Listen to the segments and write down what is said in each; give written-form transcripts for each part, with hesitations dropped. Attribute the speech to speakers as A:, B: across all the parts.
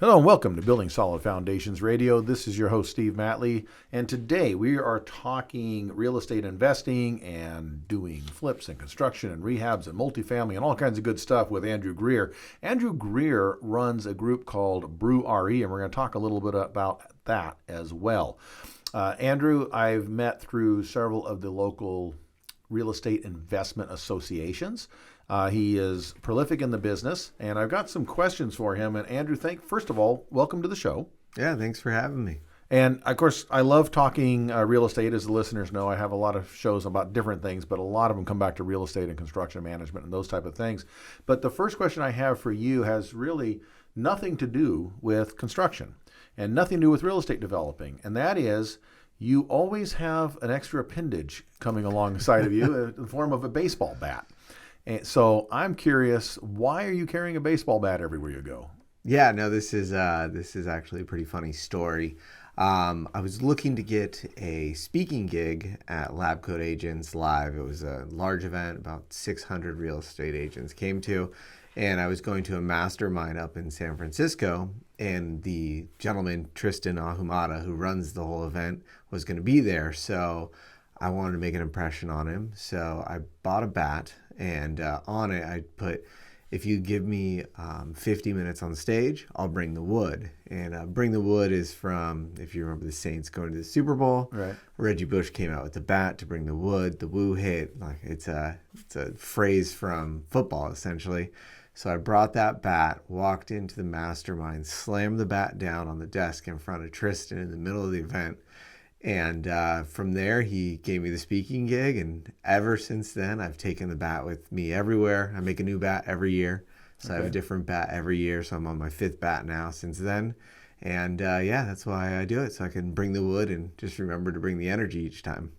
A: Hello and welcome to Building Solid Foundations Radio. This is your host, Steve Matley, and today we are talking real estate investing and doing flips and construction and rehabs and multifamily and all kinds of good stuff with Andrew Greer. Andrew Greer runs a group called Brew RE, and we're going to talk a little bit about that as well. Andrew, I've met through several of the local real estate investment associations. He is prolific in the business, and I've got some questions for him. And Andrew, first of all, welcome to the show.
B: Yeah, thanks for having me.
A: And of course, I love talking real estate. As the listeners know, I have a lot of shows about different things, but a lot of them come back to real estate and construction management and those type of things. But the first question I have for you has really nothing to do with construction and nothing to do with real estate developing. And that is, you always have an extra appendage coming alongside of you in the form of a baseball bat. And so I'm curious, why are you carrying a baseball bat everywhere you go?
B: Yeah, no, this is actually a pretty funny story. I was looking to get a speaking gig at Lab Coat Agents Live. It was a large event, about 600 real estate agents came to, and I was going to a mastermind up in San Francisco, and the gentleman, Tristan Ahumada, who runs the whole event, was going to be there. So I wanted to make an impression on him. So I bought a bat, and on it I put, if you give me 50 minutes on stage, I'll bring the wood. And bring the wood is from, if you remember the Saints going to the Super Bowl,
A: right?
B: Reggie Bush came out with the bat to bring the wood. The woo hit, like it's a phrase from football essentially. So I brought that bat, walked into the mastermind, slammed the bat down on the desk in front of Tristan in the middle of the event. And from there, he gave me the speaking gig. And ever since then, I've taken the bat with me everywhere. I make a new bat every year. So I have a different bat every year. So I'm on my 5th bat now since then. And yeah, that's why I do it. So I can bring the wood and just remember to bring the energy each time.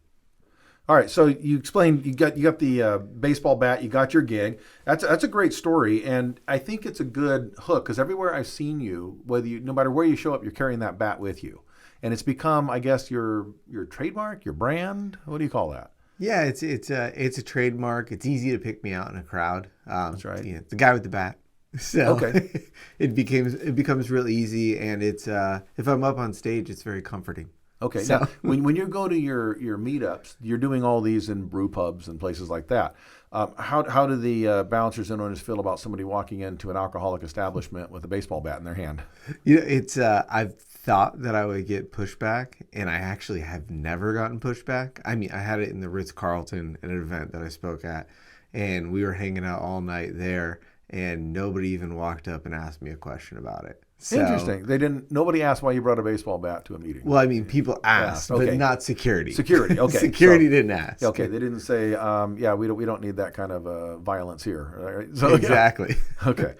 A: All right, so you explained you got the baseball bat, you got your gig. That's a great story, and I think it's a good hook because everywhere I've seen you, no matter where you show up, you're carrying that bat with you, and it's become, I guess, your trademark, your brand. What do you call that?
B: Yeah, it's a trademark. It's easy to pick me out in a crowd.
A: That's right.
B: You know, the guy with the bat. So
A: okay.
B: it becomes real easy, and it's if I'm up on stage, it's very comforting.
A: Okay.
B: So,
A: now, when you go to your meetups, you're doing all these in brew pubs and places like that. How do the bouncers and owners feel about somebody walking into an alcoholic establishment with a baseball bat in their hand?
B: You know, it's I've thought that I would get pushback, and I actually have never gotten pushback. I mean, I had it in the Ritz-Carlton at an event that I spoke at, and we were hanging out all night there, and nobody even walked up and asked me a question about it. So,
A: interesting. Nobody asked why you brought a baseball bat to a meeting.
B: Well, I mean, people asked,
A: okay.
B: But not security.
A: Security, okay.
B: Security didn't ask.
A: Okay, they didn't say, yeah, we don't need that kind of violence here. Right? So,
B: exactly.
A: Yeah. Okay.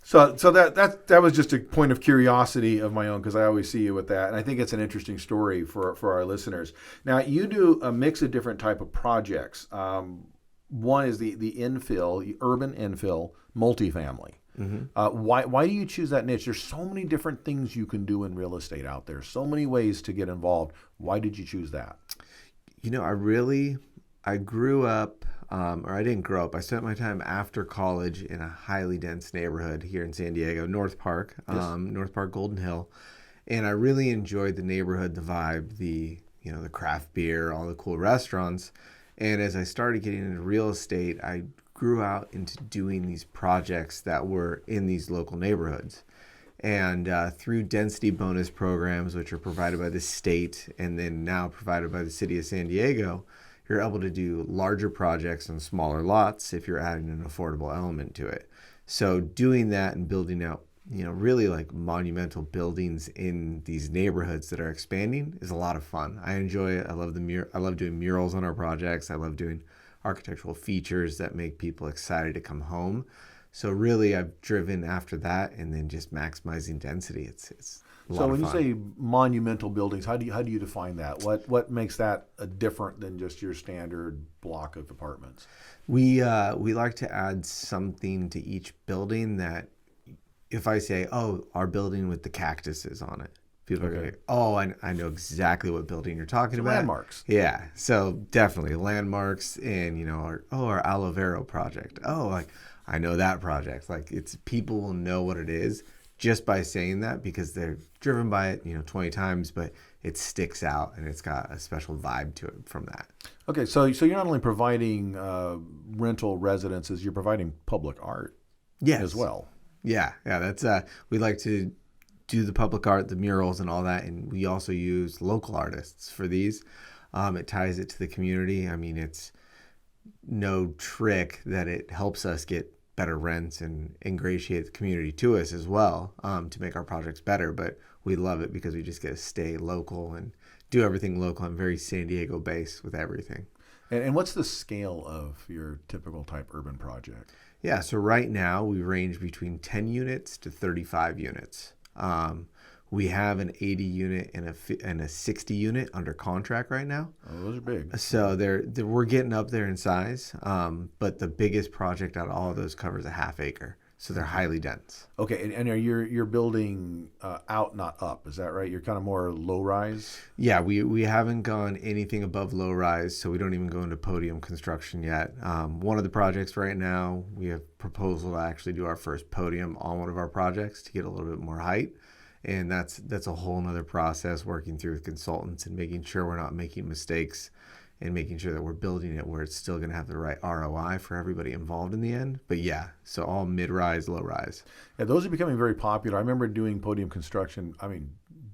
A: So that was just a point of curiosity of my own because I always see you with that, and I think it's an interesting story for our listeners. Now, you do a mix of different type of projects. One is the infill, urban infill, multifamily. Mm-hmm. Why do you choose that niche? There's so many different things you can do in real estate out there. So many ways to get involved. Why did you choose that?
B: You know, I grew up, or I didn't grow up. I spent my time after college in a highly dense neighborhood here in San Diego, North Park, North Park, Golden Hill. And I really enjoyed the neighborhood, the vibe, the craft beer, all the cool restaurants. And as I started getting into real estate, I grew out into doing these projects that were in these local neighborhoods. And through density bonus programs, which are provided by the state and then now provided by the city of San Diego, you're able to do larger projects on smaller lots if you're adding an affordable element to it. So doing that and building out, really like monumental buildings in these neighborhoods that are expanding is a lot of fun. I enjoy it. I love I love doing murals on our projects. I love doing architectural features that make people excited to come home. So really, I've driven after that, and then just maximizing density. It's a lot of fun. So
A: when you say monumental buildings, how do you define that? What makes that different than just your standard block of apartments?
B: We like to add something to each building that, if I say, oh, our building with the cactuses on it, people are going to, oh, I know exactly what building you're talking about.
A: Landmarks.
B: Yeah, so definitely landmarks, and our aloe vera project. Oh, like I know that project. Like people will know what it is just by saying that, because they're driven by it, 20 times, but it sticks out and it's got a special vibe to it from that.
A: Okay, so you're not only providing rental residences, you're providing public art as well.
B: Yeah. That's we like to do the public art, the murals, and all that, and we also use local artists for these. It ties it to the community. I mean, it's no trick that it helps us get better rents and ingratiate the community to us as well, to make our projects better. But we love it because we just get to stay local and do everything local. I'm very San Diego based with everything.
A: And what's the scale of your typical type urban project?
B: Yeah, so right now we range between 10 units to 35 units. We have an 80 unit and a 60 unit under contract right now.
A: Oh, those are big.
B: So we're getting up there in size, but the biggest project out of all of those covers a half acre. So they're highly dense.
A: Okay, and you're building out, not up, is that right? You're kind of more low rise?
B: Yeah, we haven't gone anything above low rise, so we don't even go into podium construction yet. One of the projects right now, we have proposal to actually do our first podium on one of our projects to get a little bit more height. And that's a whole nother process, working through with consultants and making sure we're not making mistakes and making sure that we're building it where it's still going to have the right ROI for everybody involved in the end. But yeah, so all mid-rise, low-rise.
A: Yeah, those are becoming very popular. I remember doing podium construction,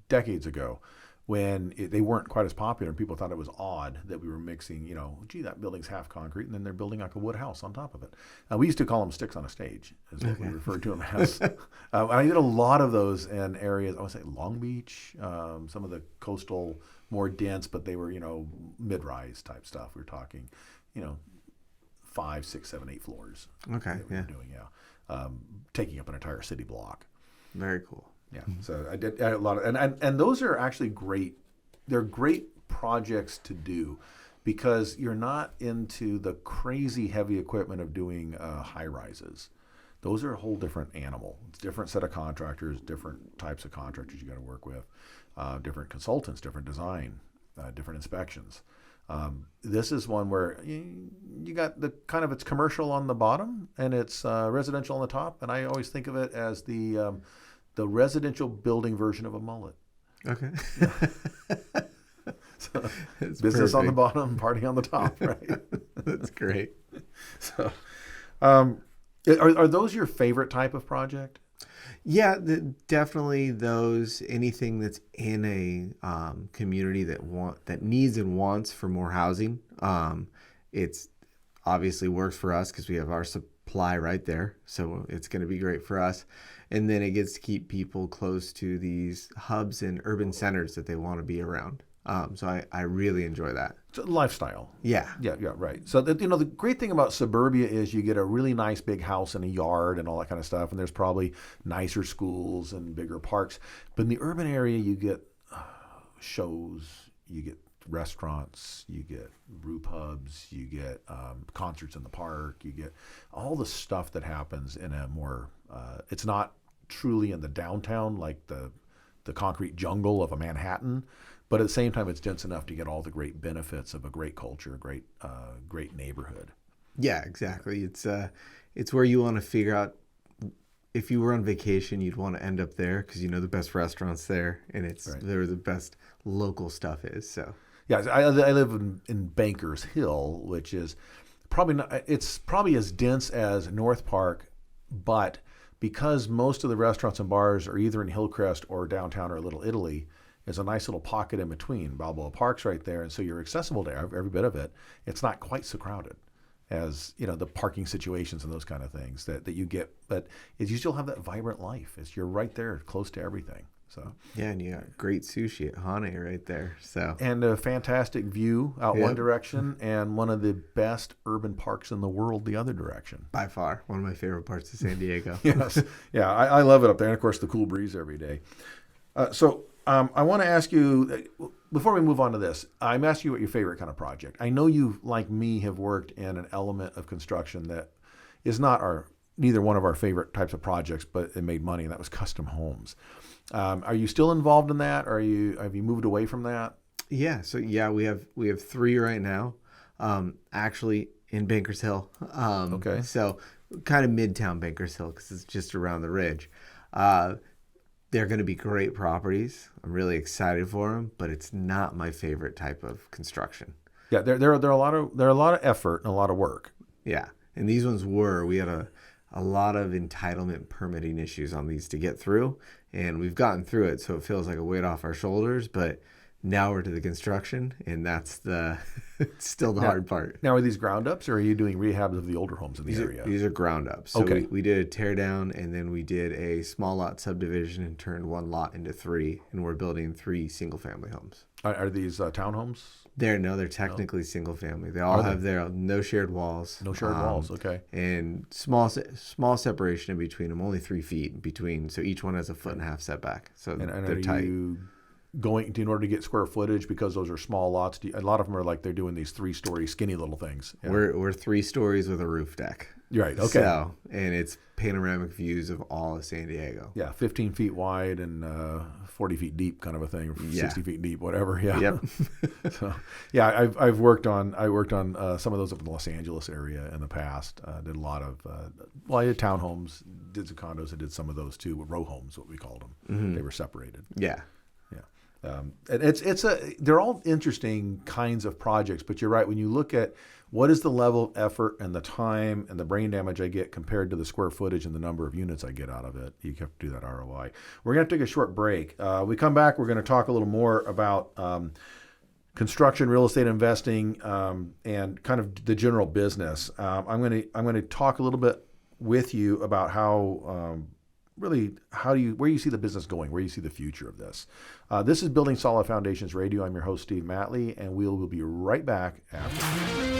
A: decades ago, when they weren't quite as popular, and people thought it was odd that we were mixing, gee, that building's half concrete, and then they're building like a wood house on top of it. We used to call them sticks on a stage, is what we referred to them as. I did a lot of those in areas, I would say Long Beach, some of the coastal, more dense, but they were, mid-rise type stuff. We were talking, 5, 6, 7, 8 floors.
B: Okay,
A: we were doing, taking up an entire city block.
B: Very cool.
A: Yeah, so I did a lot of, and those are actually great. They're great projects to do because you're not into the crazy heavy equipment of doing high rises. Those are a whole different animal. It's a different set of contractors, different types of contractors you got to work with, different consultants, different design, different inspections. This is one where you got the kind of, it's commercial on the bottom and it's residential on the top, and I always think of it as the residential building version of a mullet.
B: Okay.
A: So business perfect. On the bottom, party on the top, right?
B: That's great.
A: So, are those your favorite type of project?
B: Yeah, definitely those. Anything that's in a community that needs and wants for more housing. It's obviously works for us because we have our supply right there, so it's going to be great for us. And then it gets to keep people close to these hubs and urban centers that they want to be around. So I really enjoy that.
A: It's a lifestyle.
B: Yeah,
A: right. So the great thing about suburbia is you get a really nice big house and a yard and all that kind of stuff, and there's probably nicer schools and bigger parks. But in the urban area, you get shows, you get restaurants, you get brew pubs, you get concerts in the park, you get all the stuff that happens in a more it's not truly in the downtown like the concrete jungle of a Manhattan, but at the same time it's dense enough to get all the great benefits of a great culture, great neighborhood.
B: Yeah, exactly. It's where you want to figure out, if you were on vacation, you'd want to end up there because the best restaurants there, and it's right. Where the best local stuff is. So
A: yeah, I live in Bankers Hill, which is probably not, it's probably as dense as North Park, but because most of the restaurants and bars are either in Hillcrest or downtown or Little Italy, there's a nice little pocket in between. Balboa Park's right there, and so you're accessible to every bit of it. It's not quite so crowded as the parking situations and those kind of things that you get, but you still have that vibrant life. You're right there, close to everything. So
B: yeah, and you got great sushi at Hane right there. So
A: and a fantastic view out one direction, and one of the best urban parks in the world the other direction.
B: By far, one of my favorite parts of San Diego.
A: Yes, yeah, I love it up there, and of course the cool breeze every day. I want to ask you, before we move on to this, I'm asking you what your favorite kind of project. I know you, like me, have worked in an element of construction that is not neither one of our favorite types of projects, but it made money, and that was custom homes. Are you still involved in that, or have you moved away from that?
B: Yeah, so we have 3 right now, actually in Bankers Hill. Okay. So kind of midtown Bankers Hill because it's just around the ridge. They're going to be great properties. I'm really excited for them, but it's not my favorite type of construction.
A: Yeah, they're a lot of effort and a lot of work.
B: Yeah, and these ones we had a lot of entitlement permitting issues on these to get through, and we've gotten through it, so it feels like a weight off our shoulders, but now we're to the construction, and that's still the hard part.
A: Now, are these ground ups, or are you doing rehabs of the older homes in the area?
B: These are ground ups. So
A: okay.
B: we did a tear down, and then we did a small lot subdivision and turned one lot into 3, and we're building 3 single family homes.
A: Are these townhomes?
B: They're technically single family. They all have their no shared walls.
A: No shared walls, okay.
B: And small separation in between them, only 3 feet in between. So each one has a 1.5 foot setback. So they're tight.
A: You going in order to get square footage, because those are small lots? A lot of them are like they're doing these 3-story skinny little things. Yeah.
B: We're 3 stories with a roof deck.
A: Right. Okay.
B: So, and it's panoramic views of all of San Diego.
A: Yeah, 15 feet wide and 40 feet deep, kind of a thing, or 60 feet deep, whatever. Yeah.
B: Yep.
A: So, yeah, I worked on some of those up in the Los Angeles area in the past. Did a lot of I did townhomes, did some condos. I did some of those too, row homes, what we called them.
B: Mm-hmm.
A: They were separated.
B: Yeah.
A: And they're all interesting kinds of projects, but you're right. When you look at what is the level of effort and the time and the brain damage I get compared to the square footage and the number of units I get out of it, you have to do that ROI. We're going to take a short break. We come back, we're going to talk a little more about construction, real estate investing, and kind of the general business. I'm going to talk a little bit with you about how where you see the business going, where you see the future of this. This is Building Solid Foundations Radio. I'm your host, Steve Matley, and we will be right back after.